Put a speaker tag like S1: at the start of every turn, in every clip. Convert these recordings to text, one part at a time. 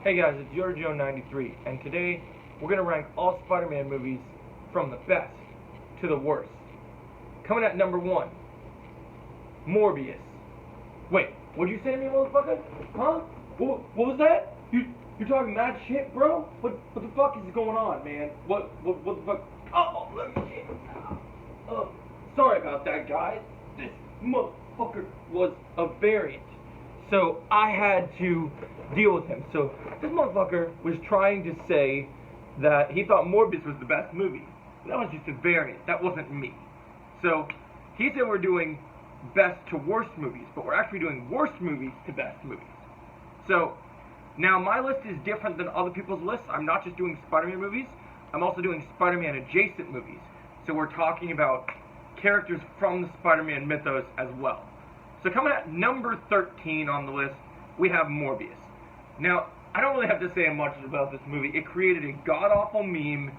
S1: Hey guys, it's Giorgio93, and today we're going to rank all Spider-Man movies from the best to the worst. Coming at number 1, Morbius. Wait, what'd you say to me, motherfucker? Huh? What was that? You're talking mad shit, bro? What the fuck is going on, man? What the fuck? Oh, let me get sorry about that, guys. This motherfucker was a variant. So I had to deal with him. So this motherfucker was trying to say that he thought Morbius was the best movie. That was just a variant. That wasn't me. So he said we're doing best to worst movies, but we're actually doing worst movies to best movies. So now my list is different than other people's lists. I'm not just doing Spider-Man movies. I'm also doing Spider-Man adjacent movies. So we're talking about characters from the Spider-Man mythos as well. So coming at number 13 on the list, we have Morbius. Now, I don't really have to say much about this movie. It created a god-awful meme.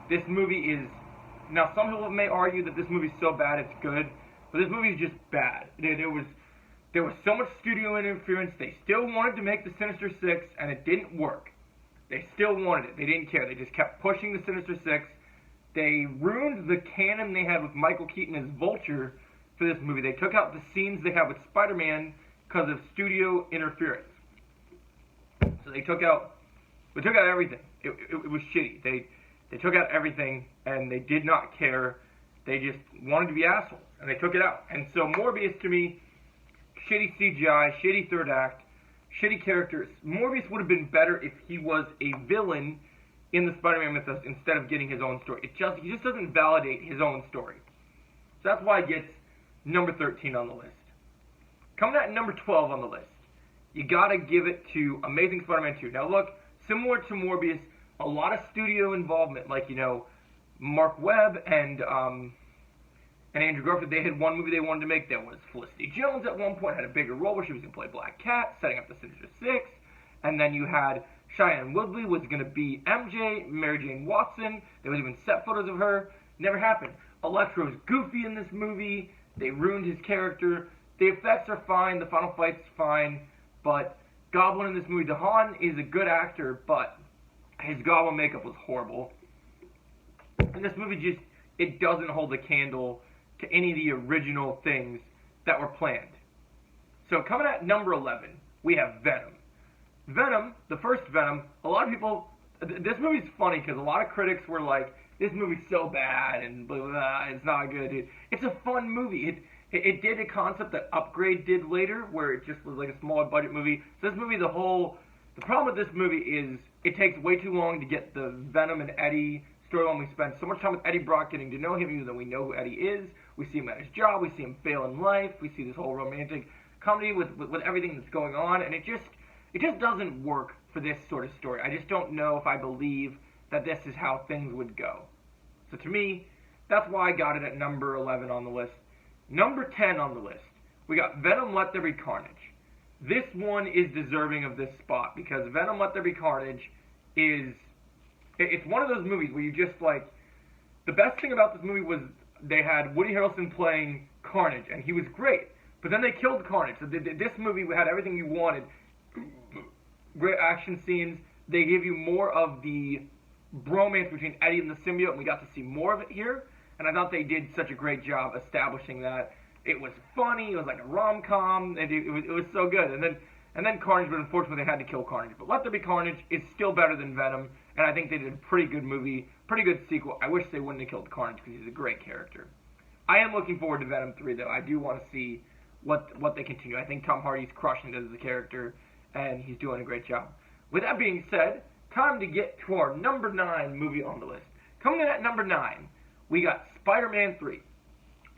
S1: This movie is... Now, some people may argue that this movie is so bad it's good, but this movie is just bad. There was so much studio interference. They still wanted to make the Sinister Six, and it didn't work. They still wanted it. They didn't care. They just kept pushing the Sinister Six. They ruined the canon they had with Michael Keaton as Vulture for this movie. They took out the scenes they had with Spider-Man because of studio interference. So they took out everything. It was shitty. They took out everything, and they did not care. They just wanted to be assholes, and they took it out. And so Morbius, to me, shitty CGI, shitty third act, shitty characters. Morbius would have been better if he was a villain in the Spider-Man mythos instead of getting his own story. He just doesn't validate his own story. So that's why it gets number 13 on the list. Coming at number 12 on the list, you gotta give it to Amazing Spider-Man 2. Now look, similar to Morbius, a lot of studio involvement, like, Mark Webb and Andrew Garfield, they had one movie they wanted to make. There was Felicity Jones at one point, had a bigger role where she was going to play Black Cat, setting up the Sinister Six. And then you had Cheyenne Woodley was going to be MJ, Mary Jane Watson. There was even set photos of her. Never happened. Electro's goofy in this movie. They ruined his character. The effects are fine. The final fight's fine. But Goblin in this movie, DeHaan is a good actor, but his Goblin makeup was horrible. And this movie it doesn't hold a candle to any of the original things that were planned. So coming at number 11, we have Venom. Venom, the first Venom, a lot of people, this movie's funny because a lot of critics were like, this movie's so bad and blah, blah, blah, it's not good. It's a fun movie. It did a concept that Upgrade did later, where it just was like a smaller budget movie. So this movie, the problem with this movie is it takes way too long to get the Venom and Eddie storyline. We spend so much time with Eddie Brock getting to know him, even though we know who Eddie is. We see him at his job. We see him fail in life. We see this whole romantic comedy with everything that's going on, and it just doesn't work for this sort of story. I just don't know if I believe that this is how things would go. So to me, that's why I got it at number 11 on the list. Number 10 on the list, we got Venom Let There Be Carnage. This one is deserving of this spot because Venom Let There Be Carnage it's one of those movies where you just the best thing about this movie was they had Woody Harrelson playing Carnage, and he was great. But then they killed Carnage. So this movie had everything you wanted. Great action scenes. They gave you more of the bromance between Eddie and the symbiote, and we got to see more of it here. And I thought they did such a great job establishing that. It was funny. It was like a rom-com. It was so good. And then Carnage, but unfortunately they had to kill Carnage. But Let There Be Carnage is still better than Venom, and I think they did a pretty good movie, pretty good sequel. I wish they wouldn't have killed Carnage because he's a great character. I am looking forward to Venom 3, though. I do want to see what they continue. I think Tom Hardy's crushing it as a character, and he's doing a great job. With that being said, time to get to our number 9 movie on the list. Coming in at number 9, we got Spider-Man 3.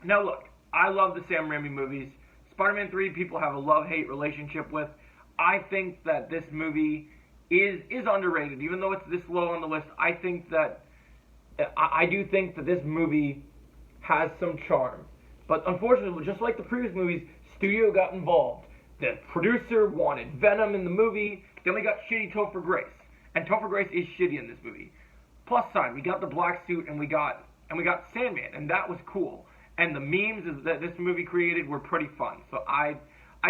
S1: Now look, I love the Sam Raimi movies. Spider-Man 3, people have a love-hate relationship with. I think that this movie is underrated, even though it's this low on the list. I do think that this movie has some charm. But unfortunately, just like the previous movies, studio got involved. The producer wanted Venom in the movie. Then we got shitty Topher Grace, and Topher Grace is shitty in this movie. Plus side, we got the black suit, and we got Sandman, and that was cool. And the memes that this movie created were pretty fun. So I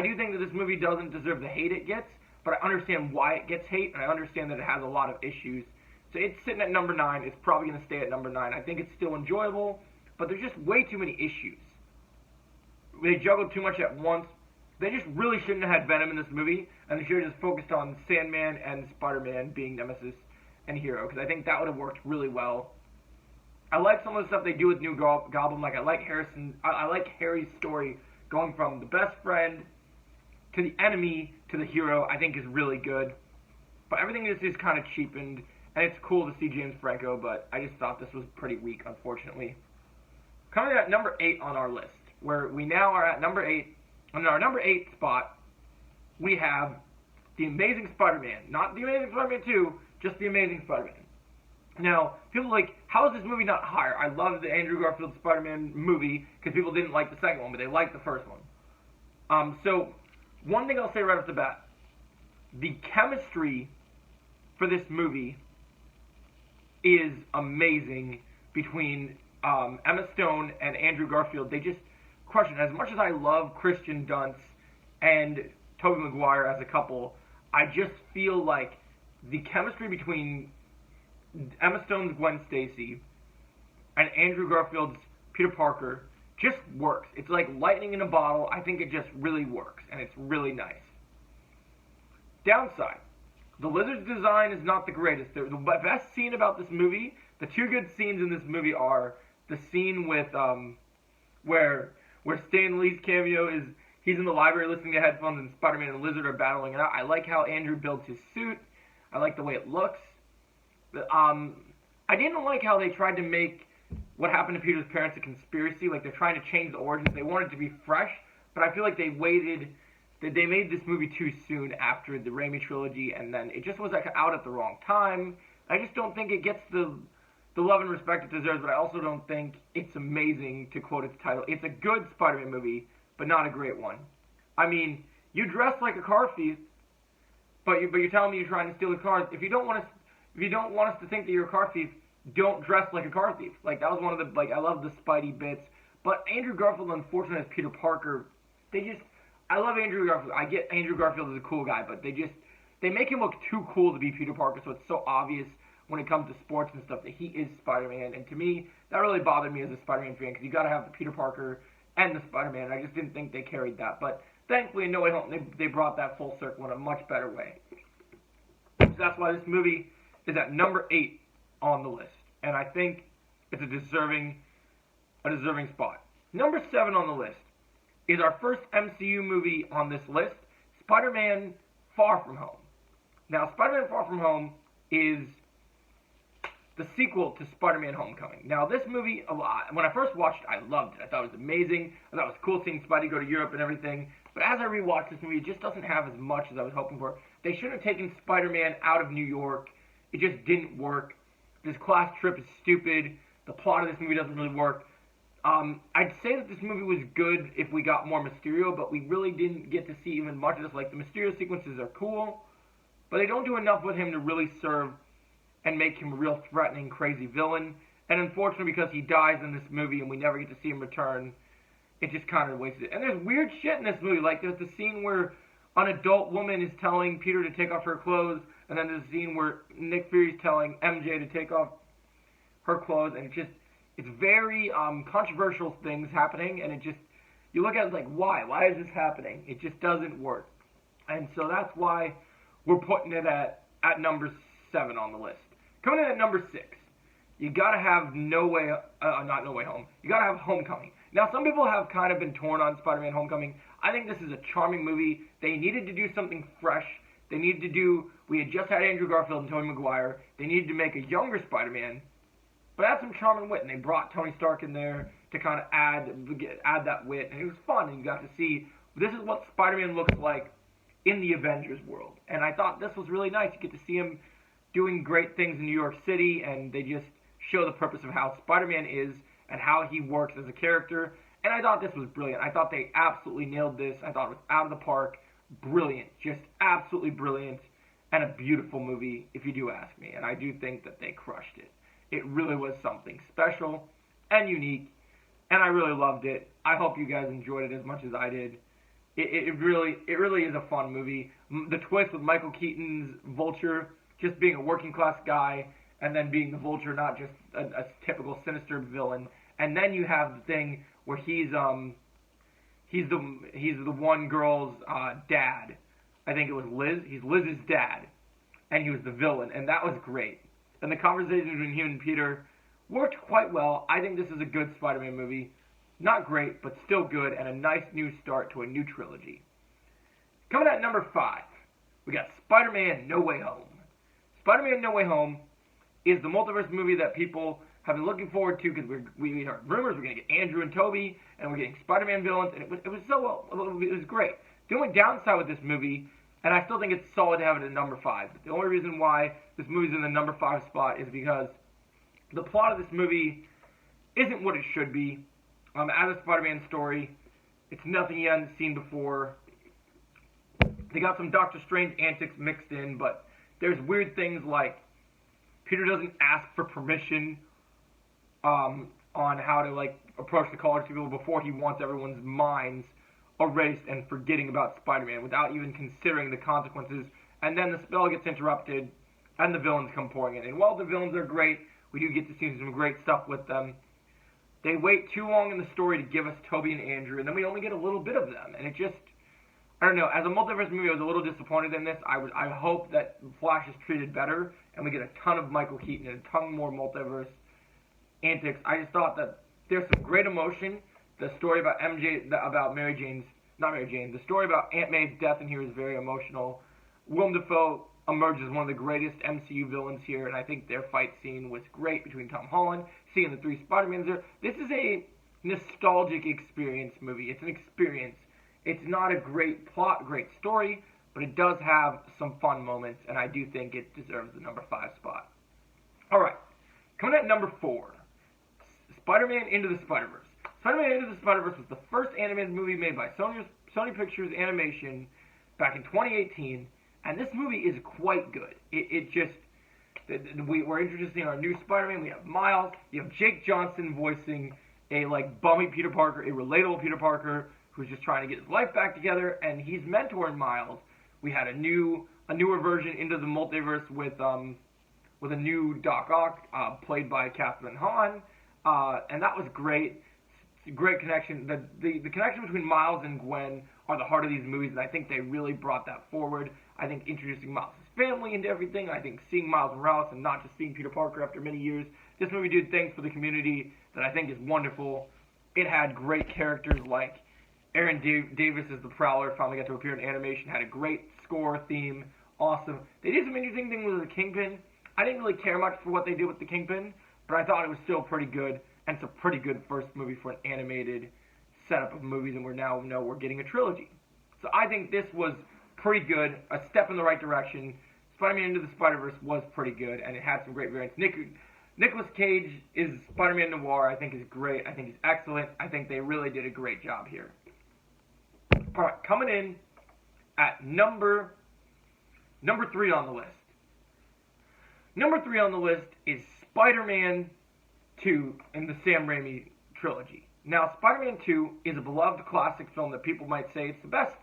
S1: do think that this movie doesn't deserve the hate it gets, but I understand why it gets hate, and I understand that it has a lot of issues. So it's sitting at number 9. It's probably going to stay at number 9. I think it's still enjoyable, but there's just way too many issues. They juggled too much at once. They just really shouldn't have had Venom in this movie, and they should have just focused on Sandman and Spider-Man being Nemesis and Hero, because I think that would have worked really well. I like some of the stuff they do with New Goblin. Like, I like Harry's story going from the best friend to the enemy to the hero. I think is really good. But everything is just kind of cheapened, and it's cool to see James Franco, but I just thought this was pretty weak, unfortunately. Coming at number 8 on our list, where we now are at number 8. On our number 8 spot, we have The Amazing Spider-Man. Not The Amazing Spider-Man 2, just The Amazing Spider-Man. Now, people are like, how is this movie not higher? I love the Andrew Garfield Spider-Man movie because people didn't like the second one, but they liked the first one. So, one thing I'll say right off the bat, the chemistry for this movie is amazing between Emma Stone and Andrew Garfield. They just crush it. As much as I love Kristen Dunst and Tobey Maguire as a couple, I just feel like the chemistry between Emma Stone's Gwen Stacy and Andrew Garfield's Peter Parker just works. It's like lightning in a bottle. I think it just really works, and it's really nice. Downside, the lizard's design is not the greatest. The best scene about this movie, the two good scenes in this movie are the scene with where Stan Lee's cameo is, he's in the library listening to headphones and Spider-Man and the Lizard are battling it out. I like how Andrew builds his suit. I like the way it looks. I didn't like how they tried to make what happened to Peter's parents a conspiracy. Like, they're trying to change the origins. They wanted it to be fresh, but I feel like they made this movie too soon after the Raimi trilogy, and then it just was like out at the wrong time. I just don't think it gets the love and respect it deserves, but I also don't think it's amazing, to quote its title. It's a good Spider-Man movie, but not a great one. I mean, you dress like a car thief, but you're telling me you're trying to steal the cars. If you don't want us to think that you're a car thief, don't dress like a car thief. Like, that was one of the, like, I love the Spidey bits. But Andrew Garfield, unfortunately, as Peter Parker, I love Andrew Garfield. I get Andrew Garfield as a cool guy, but they make him look too cool to be Peter Parker, so it's so obvious when it comes to sports and stuff that he is Spider-Man. And to me, that really bothered me as a Spider-Man fan, because you got to have the Peter Parker and the Spider-Man. I just didn't think they carried that. But thankfully, in No Way Home, they brought that full circle in a much better way. So that's why this movie is at number 8 on the list, and I think it's a deserving spot. Number 7 on the list is our first MCU movie on this list, Spider-Man Far From Home. Now, Spider-Man Far From Home is the sequel to Spider-Man Homecoming. Now, this movie, when I first watched it, I loved it. I thought it was amazing. I thought it was cool seeing Spidey go to Europe and everything. But as I rewatched this movie, it just doesn't have as much as I was hoping for. They should have taken Spider-Man out of New York. It just didn't work. This class trip is stupid. The plot of this movie doesn't really work. I'd say that this movie was good if we got more Mysterio, but we really didn't get to see even much of this. Like, the Mysterio sequences are cool, but they don't do enough with him to really serve and make him a real threatening, crazy villain. And unfortunately, because he dies in this movie and we never get to see him return, it just kind of wastes it. And there's weird shit in this movie. Like, there's the scene where an adult woman is telling Peter to take off her clothes, and then there's a scene where Nick Fury's telling MJ to take off her clothes, and it's very controversial things happening, and you look at it like, why? Why is this happening? It just doesn't work. And so that's why we're putting it at number 7 on the list. Coming in at number 6, you gotta have not No Way Home. You gotta have Homecoming. Now, some people have kind of been torn on Spider-Man Homecoming. I think this is a charming movie. They needed to do something fresh. We had just had Andrew Garfield and Tobey Maguire. They needed to make a younger Spider-Man, but add some charm and wit, and they brought Tony Stark in there to kind of add that wit, and it was fun, and you got to see, this is what Spider-Man looks like in the Avengers world, and I thought this was really nice. You get to see him doing great things in New York City, and they just show the purpose of how Spider-Man is and how he works as a character, and I thought this was brilliant. I thought they absolutely nailed this. I thought it was out of the park. Brilliant. Just absolutely brilliant, and a beautiful movie, if you do ask me, and I do think that they crushed it. It really was something special and unique, and I really loved it. I hope you guys enjoyed it as much as I did. It really is a fun movie. The twist with Michael Keaton's Vulture just being a working class guy and then being the Vulture, not just a typical sinister villain. And then you have the thing where he's the one girl's dad. I think it was Liz. He's Liz's dad, and he was the villain, and that was great. And the conversation between him and Peter worked quite well. I think this is a good Spider-Man movie. Not great, but still good, and a nice new start to a new trilogy. Coming at number 5, we got Spider-Man No Way Home. Spider-Man No Way Home is the multiverse movie that people have been looking forward to because we heard rumors we're going to get Andrew and Toby, and we're getting Spider-Man villains, and it was great. The only downside with this movie, and I still think it's solid to have it at number 5, but the only reason why this movie's in the number 5 spot is because the plot of this movie isn't what it should be. As a Spider-Man story, it's nothing you hadn't seen before. They got some Doctor Strange antics mixed in, but there's weird things like Peter doesn't ask for permission on how to approach the college people before he wants everyone's minds erased and forgetting about Spider-Man without even considering the consequences. And then the spell gets interrupted, and the villains come pouring in. And while the villains are great, we do get to see some great stuff with them. They wait too long in the story to give us Toby and Andrew, and then we only get a little bit of them. And it just, I don't know, as a multiverse movie, I was a little disappointed in this. I hope that Flash is treated better, and we get a ton of Michael Keaton and a ton more multiverse antics. I just thought that there's some great emotion. The story about the story about Aunt May's death in here is very emotional. Willem Dafoe emerges as one of the greatest MCU villains here, and I think their fight scene was great between Tom Holland, seeing the 3 Spider-Mans there. This is a nostalgic experience movie. It's an experience. It's not a great plot, great story, but it does have some fun moments, and I do think it deserves the number 5 spot. Alright, coming at number 4, Spider-Man Into the Spider-Verse. Spider-Man Into the Spider-Verse was the first animated movie made by Sony Pictures Animation back in 2018, and this movie is quite good. We're introducing our new Spider-Man. We have Miles. You have Jake Johnson voicing a bummy Peter Parker, a relatable Peter Parker who's just trying to get his life back together, and he's mentoring Miles. We had a newer version into the multiverse with a new Doc Ock played by Catherine Hahn, and that was great. Great connection. The connection between Miles and Gwen are the heart of these movies, and I think they really brought that forward. I think introducing Miles' family into everything, I think seeing Miles Morales and not just seeing Peter Parker after many years. This movie did things for the community that I think is wonderful. It had great characters like Aaron Davis as the Prowler, finally got to appear in animation, had a great score, theme, awesome. They did some interesting things with the Kingpin. I didn't really care much for what they did with the Kingpin, but I thought it was still pretty good. And it's a pretty good first movie for an animated setup of movies, and we're getting a trilogy. So I think this was pretty good, a step in the right direction. Spider-Man Into the Spider-Verse was pretty good, and it had some great variants. Nicolas Cage is Spider-Man Noir, I think is great. I think he's excellent. I think they really did a great job here. Alright, coming in at number 3 on the list. Number 3 on the list is Spider-Man 2 in the Sam Raimi trilogy. Now, Spider-Man 2 is a beloved classic film that people might say it's the best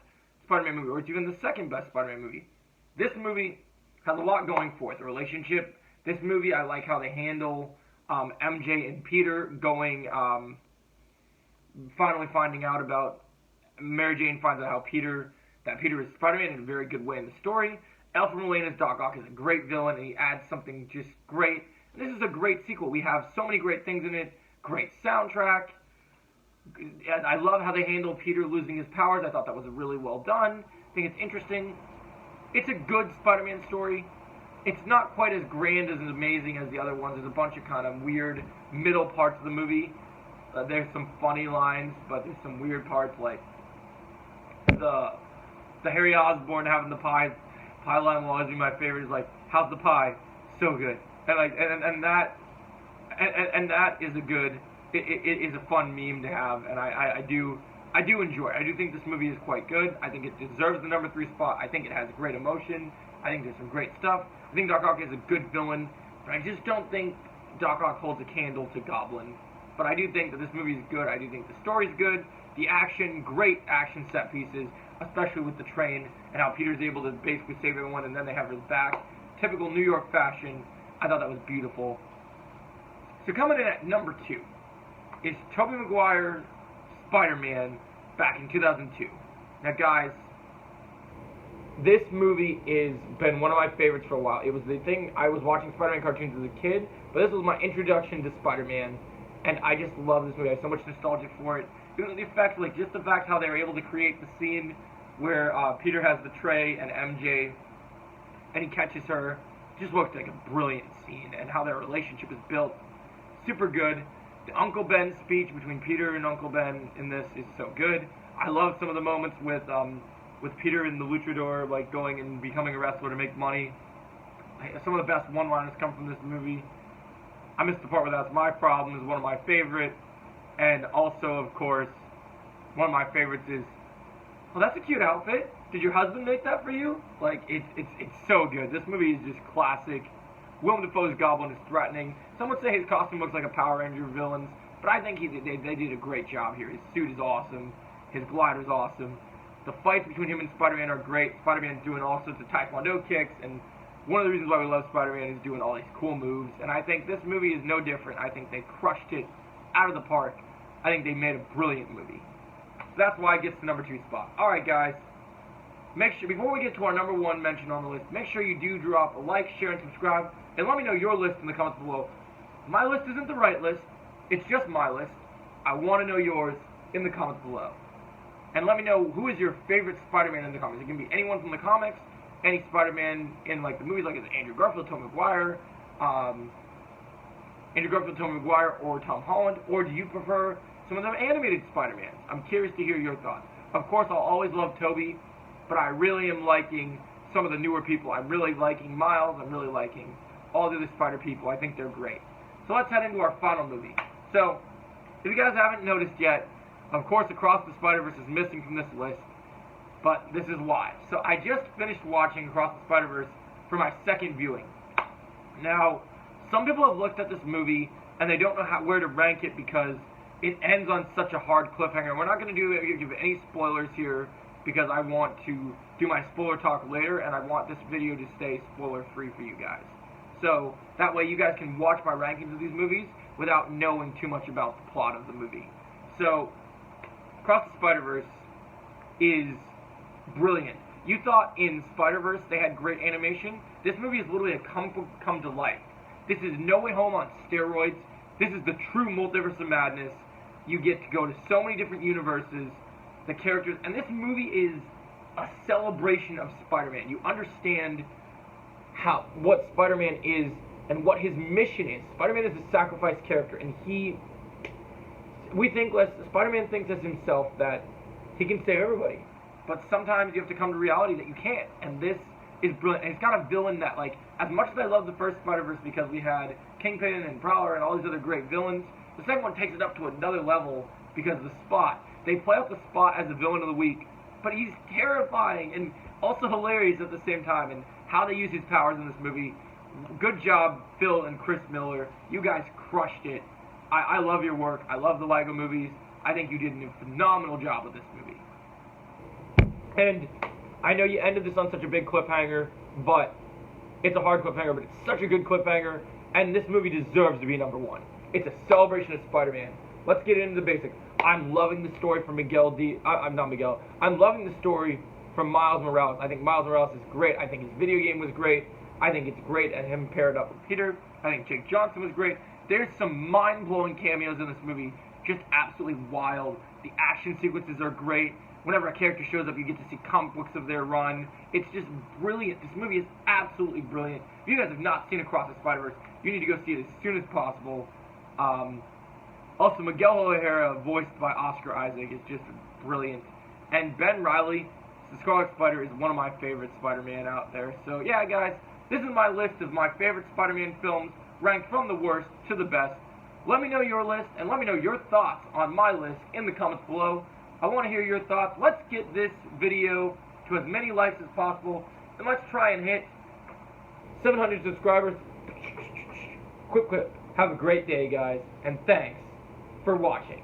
S1: Spider-Man movie, or it's even the second best Spider-Man movie. This movie has a lot going for it. The relationship. This movie, I like how they handle MJ and Peter going, finally finding out about, Mary Jane finds out that Peter is Spider-Man in a very good way in the story. Alfred Molina's Doc Ock is a great villain, and he adds something just great. This is a great sequel. We have so many great things in it. Great soundtrack. And I love how they handled Peter losing his powers. I thought that was really well done. I think it's interesting. It's a good Spider-Man story. It's not quite as grand as amazing as the other ones. There's a bunch of kind of weird middle parts of the movie. There's some funny lines, but there's some weird parts like the Harry Osborn having the pie line will always be my favorite. Is like, how's the pie? So good. And that is a good. It is a fun meme to have, and I do enjoy it. I do think this movie is quite good. I think it deserves the number 3 spot. I think it has great emotion. I think there's some great stuff. I think Doc Ock is a good villain, but I just don't think Doc Ock holds a candle to Goblin. But I do think that this movie is good. I do think the story's good. The action, great action set pieces, especially with the train and how Peter's able to basically save everyone and then they have his back. Typical New York fashion. I thought that was beautiful. So coming in at number 2 is Tobey Maguire's Spider-Man back in 2002. Now guys, this movie has been one of my favorites for a while. It was the thing, I was watching Spider-Man cartoons as a kid, but this was my introduction to Spider-Man, and I just love this movie. I have so much nostalgia for it. Even the effects, like just the fact how they were able to create the scene where Peter has the tray and MJ, and he catches her, just looked like a brilliant scene, and how their relationship is built. Super good. The Uncle Ben speech between Peter and Uncle Ben in this is so good. I love some of the moments with Peter and the luchador, like going and becoming a wrestler to make money. Some of the best one-liners come from this movie. I missed the part where that's my problem is one of my favorite, and also of course one of my favorites is, well, that's a cute outfit. Did your husband make that for you? Like it's so good. This movie is just classic. Willem Dafoe's Goblin is threatening. Some would say his costume looks like a Power Ranger villain's, but I think they did a great job here. His suit is awesome. His glider's awesome. The fights between him and Spider-Man are great. Spider-Man's doing all sorts of Taekwondo kicks, and one of the reasons why we love Spider-Man is doing all these cool moves, and I think this movie is no different. I think they crushed it out of the park. I think they made a brilliant movie. So that's why it gets the number 2 spot. Alright guys, make sure, before we get to our number 1 mention on the list, make sure you do drop a like, share, and subscribe, and let me know your list in the comments below. My list isn't the right list, it's just my list. I want to know yours in the comments below. And let me know who is your favorite Spider-Man in the comments. It can be anyone from the comics, any Spider-Man in like the movies, like Andrew Garfield, Tobey Maguire, or Tom Holland, or do you prefer some of the animated Spider-Mans? I'm curious to hear your thoughts. Of course, I'll always love Tobey, but I really am liking some of the newer people. I'm really liking Miles. I'm really liking all the other Spider people. I think they're great. So let's head into our final movie. So, if you guys haven't noticed yet, of course, Across the Spider-Verse is missing from this list, but this is why. So I just finished watching Across the Spider-Verse for my second viewing. Now, some people have looked at this movie and they don't know where to rank it because it ends on such a hard cliffhanger. We're not going to give any spoilers here because I want to do my spoiler talk later, and I want this video to stay spoiler-free for you guys. So that way you guys can watch my rankings of these movies without knowing too much about the plot of the movie. So, Across the Spider-Verse is brilliant. You thought in Spider-Verse they had great animation. This movie is literally a come to life. This is No Way Home on steroids. This is the true multiverse of madness. You get to go to so many different universes, the characters, and this movie is a celebration of Spider-Man. You understand what Spider-Man is and what his mission is. Spider-Man is a sacrifice character, and Spider-Man thinks as himself that he can save everybody. But sometimes you have to come to reality that you can't, and this is brilliant. And it's got a villain that, like, as much as I love the first Spider-Verse because we had Kingpin and Prowler and all these other great villains, the second one takes it up to another level because of the Spot. They play up the Spot as the villain of the week, but he's terrifying and also hilarious at the same time, and how they use his powers in this movie. Good job, Phil and Chris Miller. You guys crushed it. I love your work. I love the LEGO movies. I think you did a phenomenal job with this movie. And I know you ended this on such a big cliffhanger, but it's a hard cliffhanger, but it's such a good cliffhanger, and this movie deserves to be number 1. It's a celebration of Spider-Man. Let's get into the basics. I'm loving the story from I'm loving the story from Miles Morales. I think Miles Morales is great. I think his video game was great. I think it's great and him paired up with Peter. I think Jake Johnson was great. There's some mind-blowing cameos in this movie. Just absolutely wild. The action sequences are great. Whenever a character shows up, you get to see comic books of their run. It's just brilliant. This movie is absolutely brilliant. If you guys have not seen Across the Spider-Verse, you need to go see it as soon as possible. Also, Miguel O'Hara, voiced by Oscar Isaac, is just brilliant. And Ben Reilly, the Scarlet Spider, is one of my favorite Spider-Man out there. So, yeah, guys, this is my list of my favorite Spider-Man films, ranked from the worst to the best. Let me know your list, and let me know your thoughts on my list in the comments below. I want to hear your thoughts. Let's get this video to as many likes as possible, and let's try and hit 700 subscribers. Quick. Have a great day, guys, and thanks for watching.